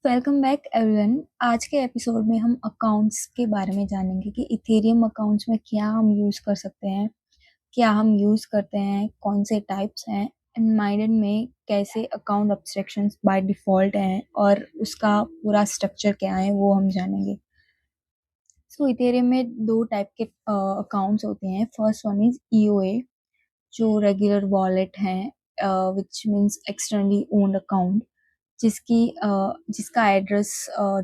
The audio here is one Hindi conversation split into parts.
Welcome back everyone. आज के एपिसोड में हम अकाउंट्स के बारे में जानेंगे कि इथेरियम अकाउंट्स में क्या हम यूज़ कर सकते हैं, क्या हम यूज़ करते हैं, कौन से टाइप्स हैं एंड माइडन में कैसे अकाउंट एब्स्ट्रैक्शंस बाय डिफ़ॉल्ट हैं और उसका पूरा स्ट्रक्चर क्या है वो हम जानेंगे। सो इथेरियम में दो टाइप के अकाउंट्स होते हैं। फर्स्ट वन इज़ ईओए जो रेगुलर वॉलेट है which means externally owned account जिसका एड्रेस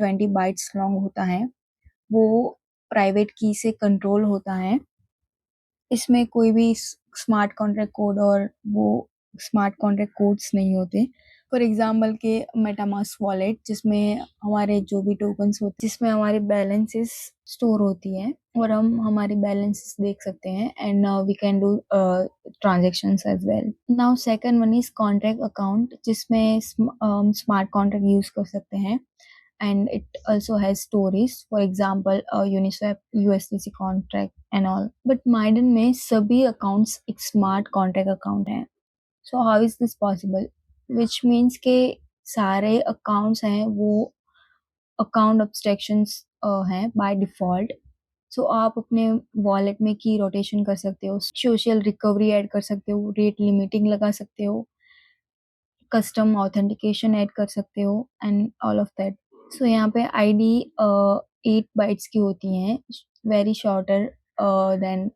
20 बाइट्स लॉन्ग होता है। वो प्राइवेट की से कंट्रोल होता है। इसमें कोई भी स्मार्ट कॉन्ट्रैक्ट कोड और वो स्मार्ट कॉन्ट्रैक्ट कोड्स नहीं होते। फॉर एग्जाम्पल के मेटामास्क वॉलेट जिसमें हमारे जो भी टोकन्स होते हैं जिसमें हमारी बैलेंसेस स्टोर होती है और हम हमारी बैलेंसेस देख सकते हैं and we can do transactions as well. Now second one is contract account जिसमें स्मार्ट कॉन्ट्रैक्ट यूज कर सकते हैं and it also has stories, for example Uniswap USDC contract and all. But Maiden में सभी accounts एक smart contract account हैं। So how is this possible? Which means के सारे accounts हैं वो account abstractions हैं by default। So आप अपने वॉलेट में की रोटेशन कर सकते हो, सोशल रिकवरी ऐड कर सकते हो, रेट लिमिटिंग लगा सकते हो, कस्टम ऑथेंटिकेशन ऐड कर सकते हो एंड ऑल ऑफ दैट। सो यहाँ पे आईडी 8 बाइट्स की होती हैं, very shorter than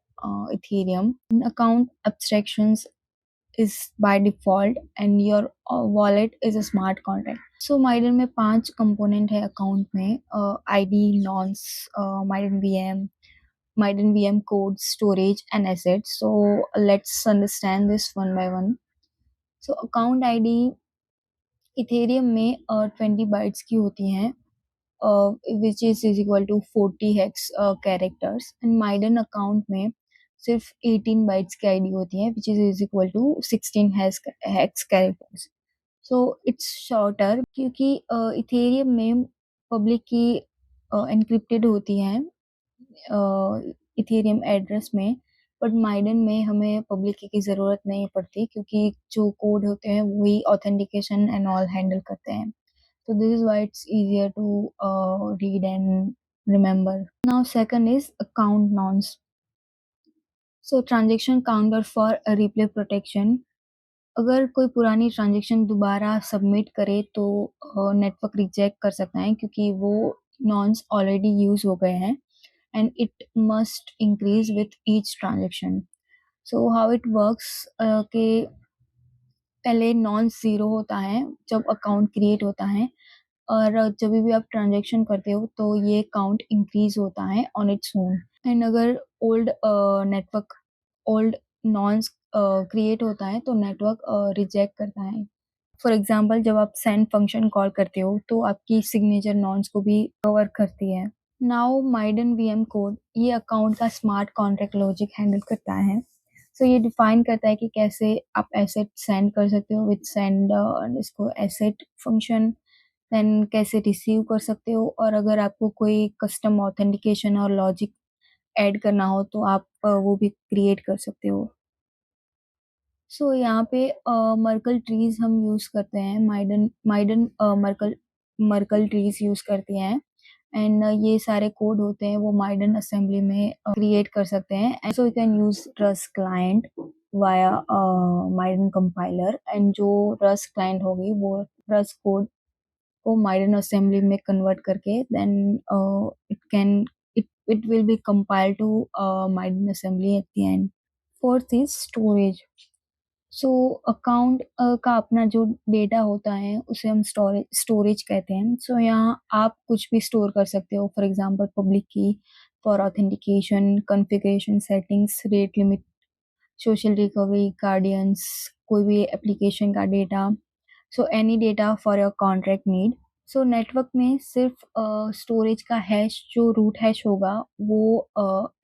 Ethereum. Account abstractions is by default and your wallet is a smart contract। so Miden में 5 कंपोनेंट है अकाउंट में, ID, nonce, Miden VM, Miden VM code, storage and assets. so let's understand this one by one। so account ID Ethereum में 20 बाइट्स की होती हैं, which is equal to 40 hex characters and Miden account में सिर्फ 18 बाइट्स की आईडी होती है which is equal to 16 hex characters. So it's shorter क्योंकि इथेरियम में पब्लिक की एनक्रिप्टेड होती हैं इथेरियम एड्रेस में, बट माइडन में हमें पब्लिक की ज़रूरत नहीं पड़ती क्योंकि जो कोड होते हैं वही ऑथेंटिकेशन एंड ऑल हैंडल करते हैं। So this is why it's easier to read and remember. Now second is account nonce। So transaction counter for a replay protection। अगर कोई पुरानी ट्रांजेक्शन दोबारा सबमिट करे तो नेटवर्क रिजेक्ट कर सकता है क्योंकि वो नॉन्स ऑलरेडी यूज हो गए हैं and it must increase with each transaction. So how it works के पहले नॉन ज़ीरो होता है जब अकाउंट क्रिएट होता है और जब भी आप ट्रांजेक्शन करते हो तो ये काउंट इंक्रीज होता है ऑन इट्स ओन। एंड अगर ओल्ड नेटवर्क ओल्ड नॉन्स क्रिएट होता है तो नेटवर्क रिजेक्ट करता है। फॉर एग्जांपल जब आप सेंड फंक्शन कॉल करते हो तो आपकी सिग्नेचर नॉन्स को भी कवर करती है। नाउ माइडन वीएम कोड ये अकाउंट का स्मार्ट कॉन्ट्रैक्ट लॉजिक हैंडल करता है। सो ये डिफाइन करता है कि कैसे आप एसेट सेंड कर सकते हो विथ सेंड इसको एसेट फंक्शन, देन कैसे रिसीव कर सकते हो और अगर आपको कोई कस्टम ऑथेंटिकेशन और लॉजिक ऐड करना हो तो आप वो भी क्रिएट कर सकते हो। सो यहाँ पे मर्कल ट्रीज हम यूज करते हैं, maiden maiden Merkel Merkel trees use करती हैं एंड ये सारे कोड होते हैं वो माइडन असेंबली में क्रिएट कर सकते हैं। So you can use Rust client via Miden compiler and जो रस्ट क्लाइंट होगी वो रस्ट कोड को माइडन असेंबली में कन्वर्ट करके then it can it will be compile to Miden assembly at the end. Fourth is storage. So account का अपना जो डेटा होता है उसे हम स्टोरेज कहते हैं। सो यहाँ आप कुछ भी स्टोर कर सकते हो, फॉर एग्जांपल पब्लिक की for authentication, configuration settings, rate limit, social recovery, guardians, कोई भी एप्लीकेशन का data, so any data for your contract need. So network में सिर्फ स्टोरेज का हैश जो रूट हैश होगा वो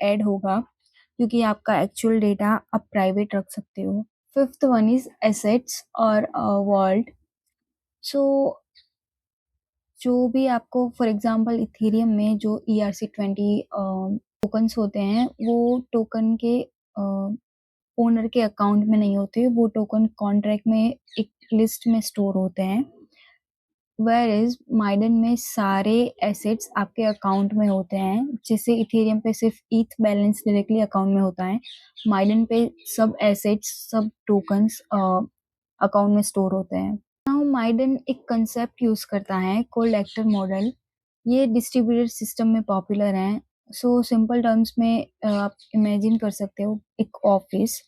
ऐड होगा क्योंकि आपका एक्चुअल डेटा आप प्राइवेट रख सकते हो। फिफ्थ वन इज एसेट्स और वॉल्ट। सो जो भी आपको फॉर एग्जांपल इथेरियम में जो ERC20 टोकन्स होते हैं वो टोकन के ओनर के अकाउंट में नहीं होते, वो टोकन कॉन्ट्रैक्ट में एक लिस्ट में स्टोर होते हैं वेयर इज माइडन में सारे एसेट्स आपके अकाउंट में होते हैं, जैसे इथेरियम पे सिर्फ ईथ बैलेंस डायरेक्टली अकाउंट में होता है, माइडन पे सब एसेट्स सब टोकन्स अकाउंट में स्टोर होते हैं। नाउ माइडन एक कंसेप्ट यूज करता है कोल्ड एक्टर मॉडल। ये डिस्ट्रीब्यूटेड सिस्टम में पॉपुलर है। सो सिंपल टर्म्स में आप इमेजिन कर सकते हो एक ऑफिस,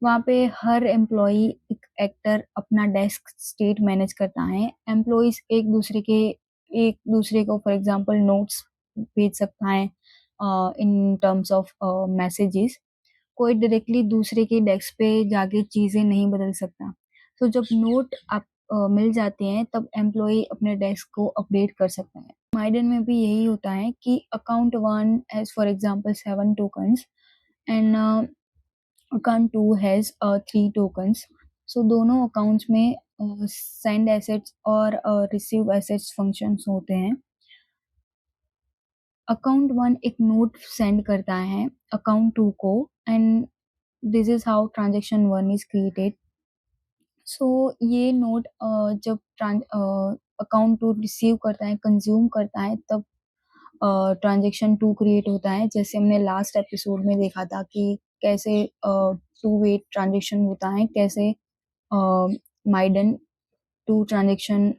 वहाँ पे हर एम्प्लॉय एक एक्टर अपना डेस्क स्टेट मैनेज करता है। एम्प्लॉयज एक दूसरे को फॉर एग्जांपल नोट्स भेज सकता है इन टर्म्स ऑफ मैसेजेस। कोई डायरेक्टली दूसरे के डेस्क पे जाके चीजें नहीं बदल सकता। तो जब नोट आप मिल जाते हैं तब एम्प्लॉय अपने डेस्क को अपडेट कर सकता है। माइडन में भी यही होता है कि account one has for example 7 tokens and account two has 3 tokens. So दोनों अकाउंट्स में सेंड एसेट्स और रिसीव एसेट्स फंक्शंस होते हैं। अकाउंट वन एक नोट सेंड करता है अकाउंट टू को and this is how transaction one is created. So ये नोट जब अकाउंट टू रिसीव करता है कंज्यूम करता है तब ट्रांजेक्शन टू क्रिएट होता है। जैसे हमने लास्ट एपिसोड में देखा था कि कैसे टू वे ट्रांजेक्शन होता है, कैसे Miden to transaction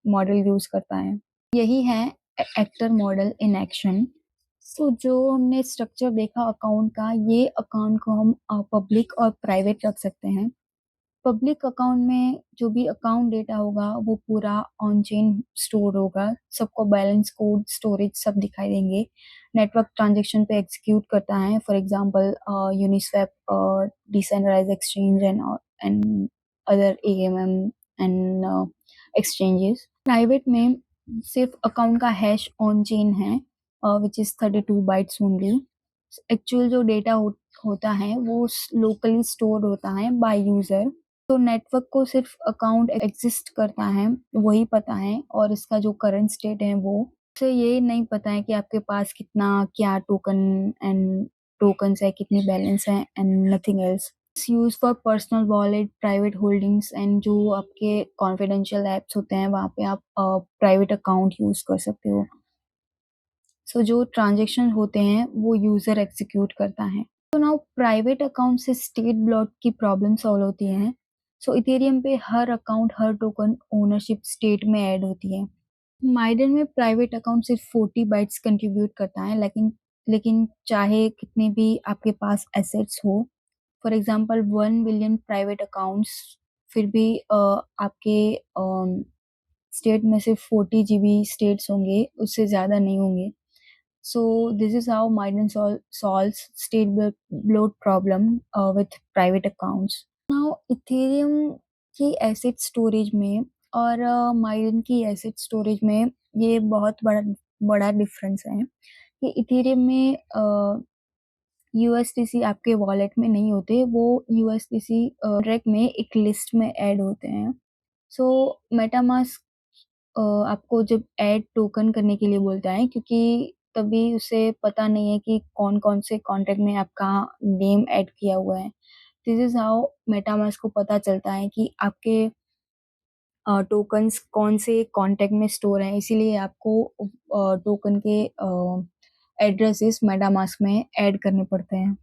model use करता है। यही है actor model in action. So जो हमने स्ट्रक्चर देखा अकाउंट का, ये अकाउंट को हम पब्लिक और प्राइवेट रख सकते हैं। पब्लिक अकाउंट में जो भी अकाउंट डेटा होगा वो पूरा ऑन चेन स्टोर होगा, सबको बैलेंस कोड स्टोरेज सब दिखाई देंगे। नेटवर्क ट्रांजेक्शन पे एग्जीक्यूट करता है, for example Uniswap, decentralised exchange and other AMM and exchanges. Private में सिर्फ अकाउंट का हैश ऑन चेन है which is 32 bytes only. Actual जो डेटा होता है वो लोकली स्टोर होता है बाय यूजर। तो नेटवर्क को सिर्फ अकाउंट एग्जिस्ट करता है वही पता है, और इसका जो करंट स्टेट है वो उसे ये नहीं पता है कि आपके पास कितना क्या टोकन्स है, कितनी बैलेंस है and nothing else. Use for personal wallet, private holdings and जो आपके कॉन्फिडेंशियल एप्स होते हैं वहाँ पे आप प्राइवेट अकाउंट यूज कर सकते हो। सो जो ट्रांजेक्शन होते हैं वो यूजर एग्जीक्यूट करता है। तो नाउ प्राइवेट अकाउंट से स्टेट ब्लॉक की प्रॉब्लम सॉल्व होती है। सो इथेरियम पे हर अकाउंट हर टोकन ओनरशिप स्टेट में ऐड होती है। माइडन में प्राइवेट अकाउंट सिर्फ 40 बाइट्स कंट्रीब्यूट करता है, लेकिन लेकिन चाहे कितने भी आपके पास एसेट्स हो, for example 1 billion private accounts, फिर भी आपके स्टेट में सिर्फ 40 GB स्टेट्स होंगे, उससे ज़्यादा नहीं होंगे। So this is how Miden solves state bloat problem with private accounts. Now Ethereum की एसेट स्टोरेज में और Miden की एसेट स्टोरेज में ये बहुत बड़ा बड़ा डिफरेंस है कि इथेरियम में यूएसडीसी आपके वॉलेट में नहीं होते, वो यूएसडीसी ट्रैक में एक लिस्ट में ऐड होते हैं। सो मेटामास्क आपको जब ऐड टोकन करने के लिए बोलता है, क्योंकि तभी उसे पता नहीं है कि कौन-कौन से कॉन्ट्रैक्ट में आपका नेम ऐड किया हुआ है। दिस इज़ हाउ मेटामास्क को पता चलता है कि आपके टोकन्स कौन से कॉन्टैक्ट में स्टोर हैं, इसीलिए आपको टोकन के एड्रेसेस मेटामास्क में ऐड करने पड़ते हैं।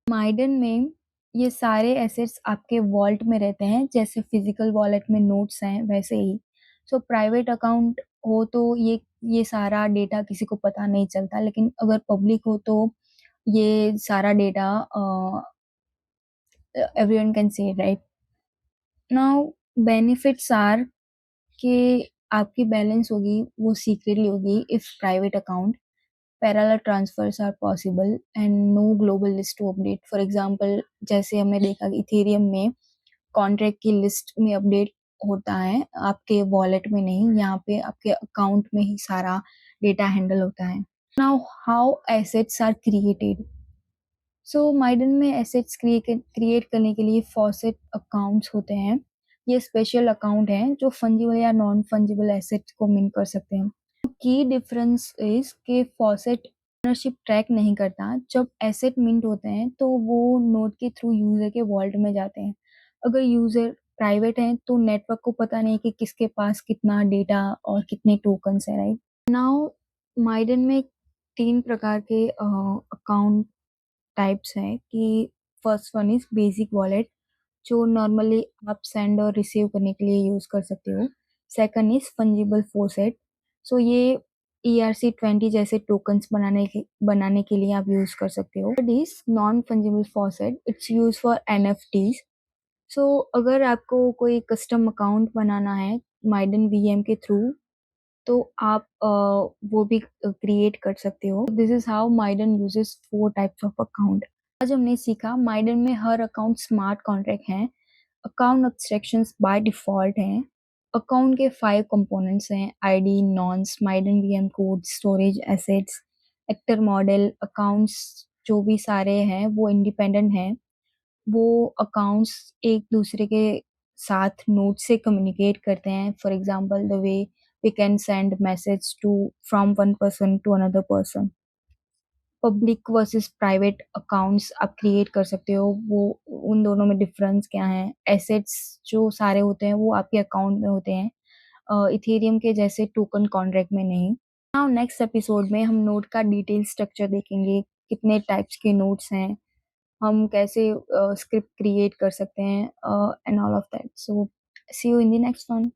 माइडन में ये सारे एसेट्स आपके वॉल्ट में रहते हैं, जैसे फिजिकल वॉलेट में नोट्स हैं वैसे ही। सो प्राइवेट अकाउंट हो तो ये सारा डेटा किसी को पता नहीं चलता, लेकिन अगर पब्लिक हो तो ये सारा data everyone can see, right? Now benefits are कि आपकी बैलेंस होगी वो सीक्रेटली होगी if private account, parallel transfers are possible and no global list to update. For example जैसे हमने देखा कि इथेरियम में कॉन्ट्रैक्ट की लिस्ट में अपडेट होता है, आपके वॉलेट में नहीं, यहाँ पे आपके अकाउंट में ही सारा डेटा हैंडल होता है। Now how assets are created. So माइडन में एसेट्स क्रिएट करने के लिए फॉसेट अकाउंट्स होते हैं। ये स्पेशल अकाउंट हैं जो फंजिबल या नॉन फंजिबल एसेट्स को मिन कर सकते हैं। की डिफरेंस इज कि फॉसेट ओनरशिप ट्रैक नहीं करता। जब एसेट मिंट होते हैं तो वो नोड के थ्रू यूजर के वॉलेट में जाते हैं। अगर यूजर प्राइवेट हैं तो नेटवर्क को पता नहीं कि किसके पास कितना डेटा और कितने टोकन्स हैं, राइट? नाउ माइडन में 3 प्रकार के अकाउंट टाइप्स हैं कि first one is basic wallet जो नॉर्मली आप सेंड और रिसीव करने के लिए यूज़ कर सकते हो। सेकंड इज़ फंजिबल फॉसेट, सो ये ERC-20 जैसे टोकन्स बनाने के लिए आप यूज़ कर सकते हो। Third is non fungible faucet, it's used for NFTs. So अगर आपको कोई कस्टम अकाउंट बनाना है माइडन वीएम के थ्रू तो आप वो भी क्रिएट कर सकते हो। This is how Miden uses 4 types of account. आज हमने सीखा माइडन में हर अकाउंट स्मार्ट कॉन्ट्रैक्ट हैं, अकाउंट एब्स्ट्रैक्शंस बाय डिफ़ॉल्ट हैं, अकाउंट के 5 कंपोनेंट्स हैं ID, nonce, Miden VM code, storage, assets, actor model, accounts जो भी सारे हैं वो इंडिपेंडेंट हैं। वो अकाउंट्स एक दूसरे के साथ नोट से कम्युनिकेट करते हैं। For example the way we can send message to from one person to another person. Public versus private accounts आप क्रिएट कर सकते हो, वो उन दोनों में डिफरेंस क्या है? एसेट्स जो सारे होते हैं वो आपके अकाउंट में होते हैं, इथेरियम के जैसे टोकन कॉन्ट्रैक्ट में नहीं। नाउ नेक्स्ट एपिसोड में हम नोट का डिटेल स्ट्रक्चर देखेंगे, कितने टाइप्स के नोट्स हैं, हम कैसे स्क्रिप्ट क्रिएट कर सकते हैं and all of that. So see you in the next one.